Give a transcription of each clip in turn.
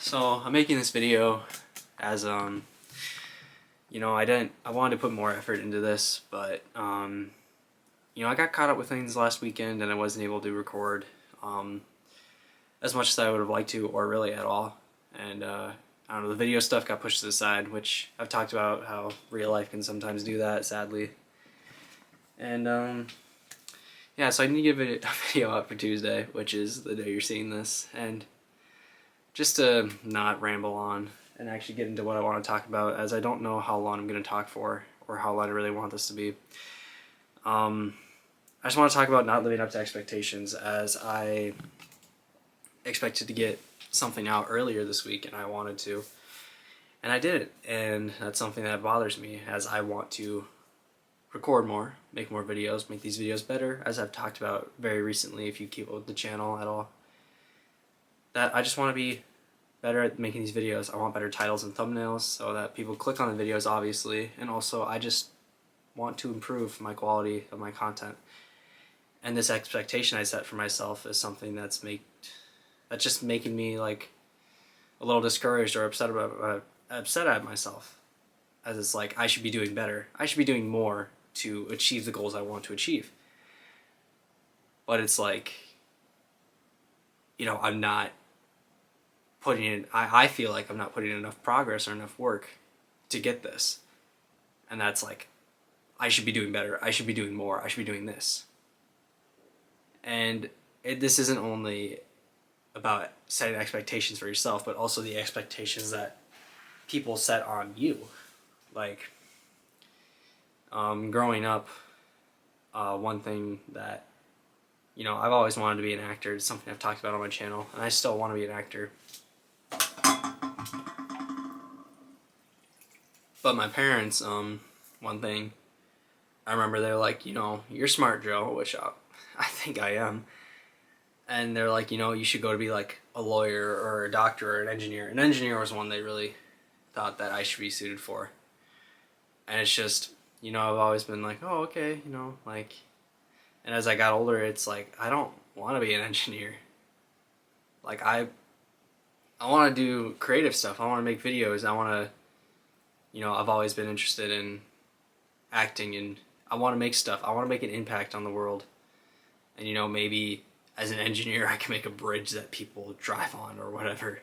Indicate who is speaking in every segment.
Speaker 1: So I'm making this video as I wanted to put more effort into this, but I got caught up with things last weekend and I wasn't able to record as much as I would have liked to, or really at all. And I don't know, the video stuff got pushed to the side, which I've talked about how real life can sometimes do that, sadly. And yeah, so I need to give a video out for Tuesday, which is the day you're seeing this, and just to not ramble on and actually get into what I want to talk about, as I don't know how long I'm going to talk for or how long I really want this to be. I just want to talk about not living up to expectations, as I expected to get something out earlier this week and I wanted to, and I didn't, and that's something that bothers me, as I want to record more, make more videos, make these videos better, as I've talked about very recently if you keep up with the channel at all. That I just want to be better at making these videos. I want better titles and thumbnails so that people click on the videos, obviously, and also I just want to improve my quality of my content. And this expectation I set for myself is something that's just making me like a little discouraged or upset at myself, as it's like I should be doing better. I should be doing more to achieve the goals I want to achieve. But it's like, I'm not putting in, I feel like I'm not putting in enough progress or enough work to get this. And that's like, I should be doing better. I should be doing more. I should be doing this. And this isn't only about setting expectations for yourself, but also the expectations that people set on you. Like, growing up, one thing that, I've always wanted to be an actor. It's something I've talked about on my channel, and I still want to be an actor. But my parents, one thing, I remember they're like, you're smart, Joe, which I think I am. And they're like, you should go to be like a lawyer or a doctor or an engineer. An engineer was one they really thought that I should be suited for. And it's just, I've always been like, oh, okay, and as I got older, it's like, I don't want to be an engineer. Like, I want to do creative stuff. I want to make videos. I want to, I've always been interested in acting, and I want to make stuff. I want to make an impact on the world. And, maybe as an engineer, I can make a bridge that people drive on or whatever.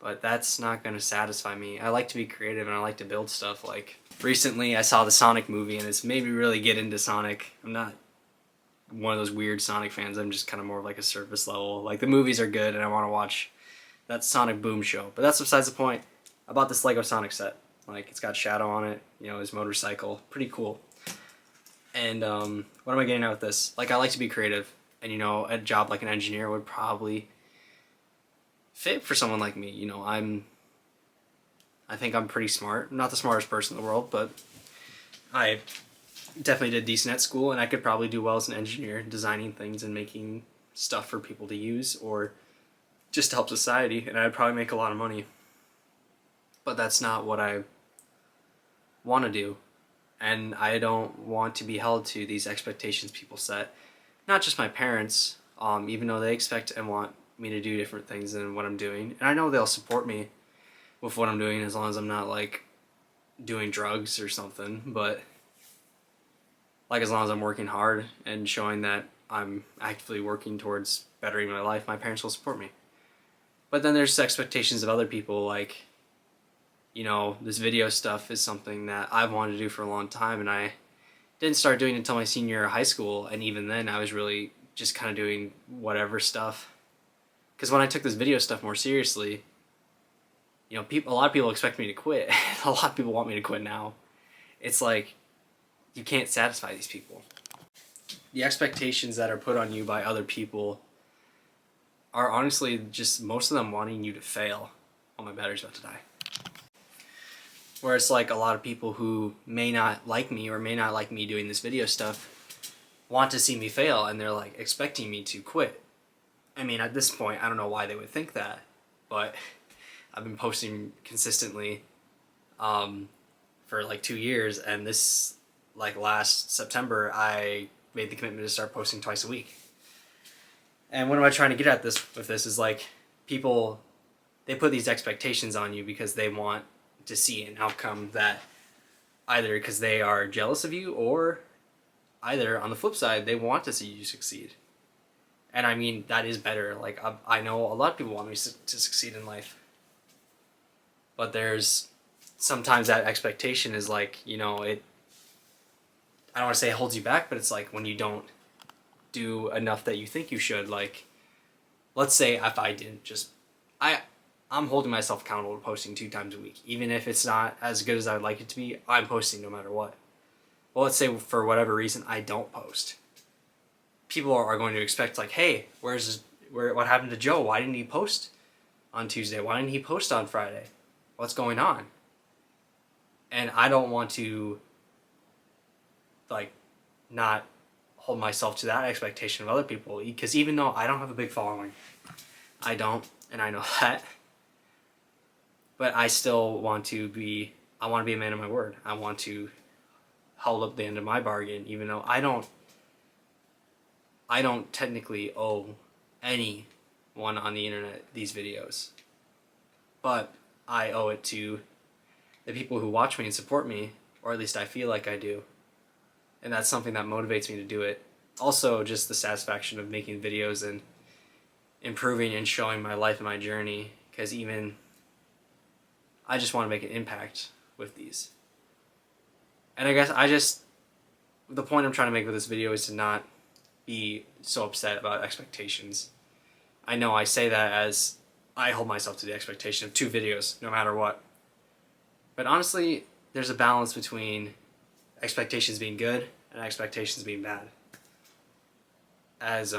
Speaker 1: But that's not going to satisfy me. I like to be creative and I like to build stuff. Like, recently I saw the Sonic movie and it's made me really get into Sonic. I'm not one of those weird Sonic fans. I'm just kind of more of like a surface level. Like, the movies are good and I want to watch that Sonic Boom show. But that's besides the point. I bought this Lego Sonic set. Like, it's got Shadow on it, his motorcycle. Pretty cool. And what am I getting out with this? Like, I like to be creative. And, a job like an engineer would probably fit for someone like me. I think I'm pretty smart. I'm not the smartest person in the world, but I definitely did decent at school, and I could probably do well as an engineer, designing things and making stuff for people to use or just to help society, and I'd probably make a lot of money. But that's not what I want to do, and I don't want to be held to these expectations people set. Not just my parents, even though they expect and want me to do different things than what I'm doing, and I know they'll support me with what I'm doing as long as I'm not like doing drugs or something, but like as long as I'm working hard and showing that I'm actively working towards bettering my life, my parents will support me. But then there's expectations of other people, like, this video stuff is something that I've wanted to do for a long time, and I didn't start doing it until my senior year of high school, and even then I was really just kind of doing whatever stuff. Because when I took this video stuff more seriously, a lot of people expect me to quit. A lot of people want me to quit now. It's like, you can't satisfy these people. The expectations that are put on you by other people are honestly just most of them wanting you to fail. Oh, my battery's about to die. Where it's like a lot of people who may not like me or may not like me doing this video stuff want to see me fail, and they're like expecting me to quit. I mean, at this point, I don't know why they would think that, but I've been posting consistently for like 2 years, and this, like last September, I made the commitment to start posting twice a week. And what am I trying to get at with this is like, people, they put these expectations on you because they want to see an outcome that either because they are jealous of you, or either on the flip side, they want to see you succeed. And I mean, that is better. Like, I know a lot of people want me to succeed in life. But there's sometimes that expectation is like, I don't want to say it holds you back, but it's like when you don't do enough that you think you should. Like, let's say if I didn't I'm holding myself accountable to posting 2 times a week. Even if it's not as good as I would like it to be, I'm posting no matter what. Well, let's say for whatever reason I don't post. People are going to expect, like, hey, what happened to Joe? Why didn't he post on Tuesday? Why didn't he post on Friday? What's going on? And I don't want to, like, not hold myself to that expectation of other people, because even though I don't have a big following, I don't, and I know that, but I still want to be a man of my word. I want to hold up the end of my bargain, even though I don't technically owe anyone on the internet these videos, but I owe it to the people who watch me and support me, or at least I feel like I do. And that's something that motivates me to do it. Also, just the satisfaction of making videos and improving and showing my life and my journey, because I just want to make an impact with these. And I guess the point I'm trying to make with this video is to not be so upset about expectations. I know I say that as I hold myself to the expectation of 2 videos, no matter what. But honestly, there's a balance between expectations being good and expectations being bad. As,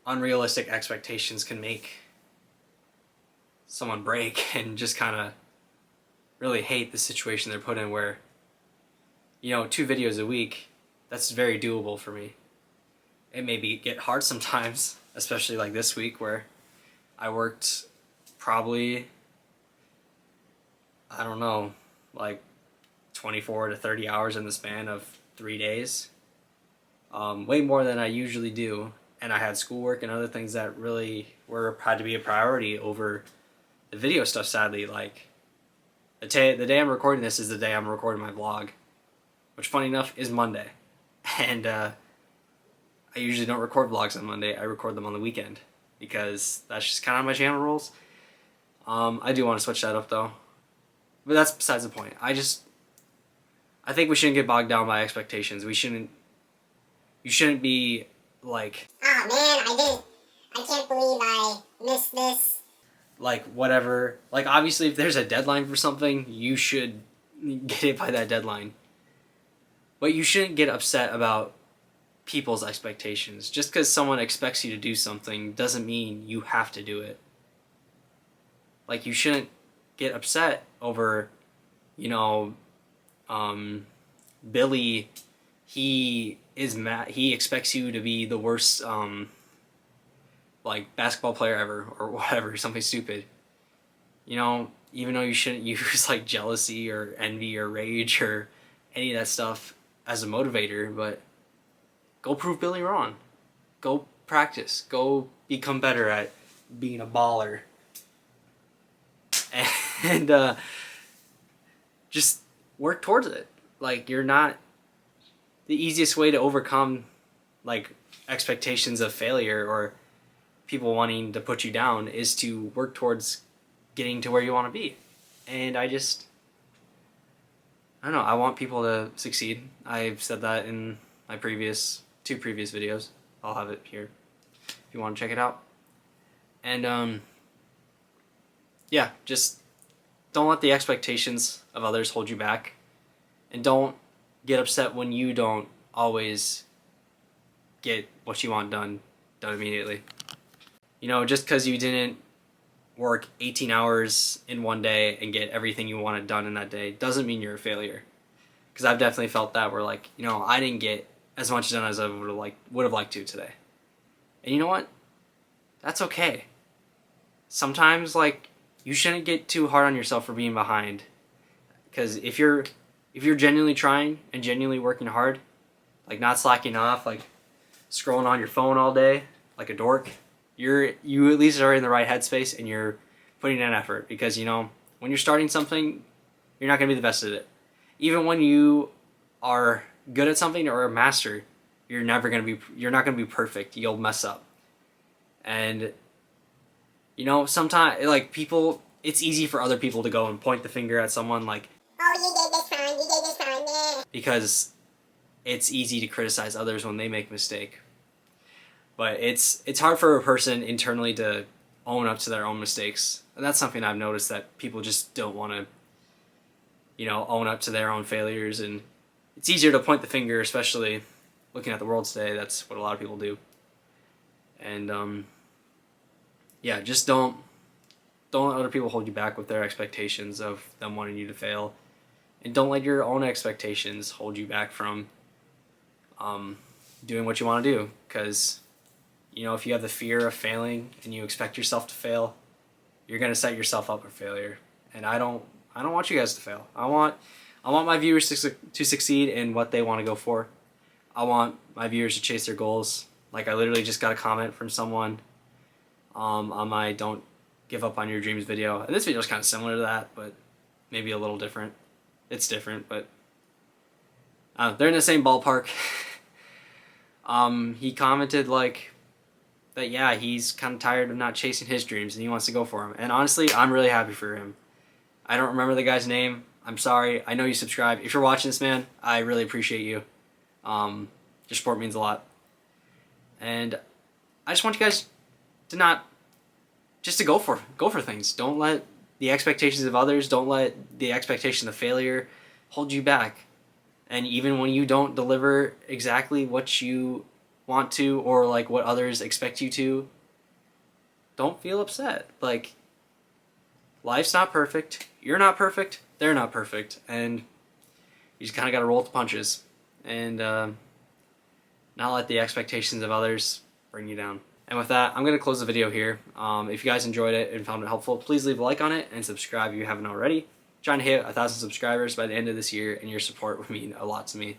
Speaker 1: unrealistic expectations can make someone break and just kind of really hate the situation they're put in, where, 2 videos a week, that's very doable for me. It may get hard sometimes, especially like this week where I worked probably, I don't know, like 24 to 30 hours in the span of 3 days. Way more than I usually do. And I had schoolwork and other things that really had to be a priority over the video stuff, sadly. Like, the day I'm recording this is the day I'm recording my vlog, which, funny enough, is Monday. And I usually don't record vlogs on Monday. I record them on the weekend, because that's just kind of how my channel rolls. I do want to switch that up, though. But that's besides the point. I think we shouldn't get bogged down by expectations. You shouldn't be like,
Speaker 2: oh man, I can't believe I missed this.
Speaker 1: Like, whatever. Like, obviously, if there's a deadline for something, you should get it by that deadline. But you shouldn't get upset about people's expectations. Just because someone expects you to do something doesn't mean you have to do it. Like, you shouldn't get upset over, Billy, he is mad, he expects you to be the worst, like, basketball player ever, or whatever, something stupid. Even though you shouldn't use, like, jealousy or envy or rage or any of that stuff as a motivator, but go prove Billy wrong. Go practice. Go become better at being a baller. And just work towards it. Like, the easiest way to overcome, like, expectations of failure or people wanting to put you down is to work towards getting to where you want to be. And I don't know, I want people to succeed. I've said that in my two previous videos. I'll have it here if you want to check it out. And yeah, just don't let the expectations of others hold you back, and don't get upset when you don't always get what you want done immediately. Just because you didn't work 18 hours in one day and get everything you wanted done in that day doesn't mean you're a failure. Because I've definitely felt that, where, like, I didn't get as much done as I would have liked to today. And you know what? That's okay. Sometimes, like, you shouldn't get too hard on yourself for being behind. Because if you're genuinely trying and genuinely working hard, like, not slacking off, like scrolling on your phone all day like a dork, you at least are in the right headspace and you're putting in effort, because you know when you're starting something, you're not going to be the best at it. Even when you are good at something or a master, you're not going to be perfect. You'll mess up. And you know, sometimes like people, it's easy for other people to go and point the finger at someone like,
Speaker 2: oh, you did this fine, you did this fine, yeah.
Speaker 1: because it's easy to criticize others when they make a mistake. But it's hard for a person internally to own up to their own mistakes. And that's something I've noticed, that people just don't want to, you know, own up to their own failures. And it's easier to point the finger, especially looking at the world today. That's what a lot of people do. And yeah, just don't let other people hold you back with their expectations of them wanting you to fail. And don't let your own expectations hold you back from doing what you want to do. Because, you know, if you have the fear of failing and you expect yourself to fail, you're going to set yourself up for failure. And I don't want you guys to fail. I want my viewers to succeed in what they want to go for. I want my viewers to chase their goals. Like, I literally just got a comment from someone on my "Don't Give Up on Your Dreams" video. And this video is kind of similar to that, but maybe a little different. It's different, but they're in the same ballpark. He commented like that, yeah, he's kind of tired of not chasing his dreams and he wants to go for them. And honestly, I'm really happy for him. I don't remember the guy's name. I'm sorry. I know you subscribe. If you're watching this, man, I really appreciate you. Your support means a lot. And I just want you guys to go for things. Don't let the expectations of others, don't let the expectation of failure hold you back. And even when you don't deliver exactly what you want to, or like what others expect you to, don't feel upset. Like, life's not perfect. You're not perfect. They're not perfect. And you just kind of got to roll with the punches. And not let the expectations of others bring you down. And with that, I'm going to close the video here. If you guys enjoyed it and found it helpful, please leave a like on it and subscribe if you haven't already. Trying to hit 1,000 subscribers by the end of this year, and your support would mean a lot to me.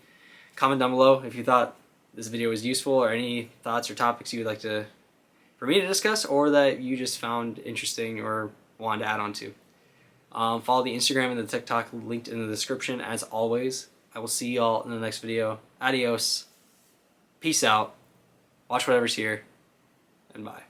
Speaker 1: Comment down below if you thought this video was useful, or any thoughts or topics you would like for me to discuss, or that you just found interesting or wanted to add on to. Follow the Instagram and the TikTok linked in the description as always. I will see y'all in the next video. Adios. Peace out. Watch whatever's here. And bye.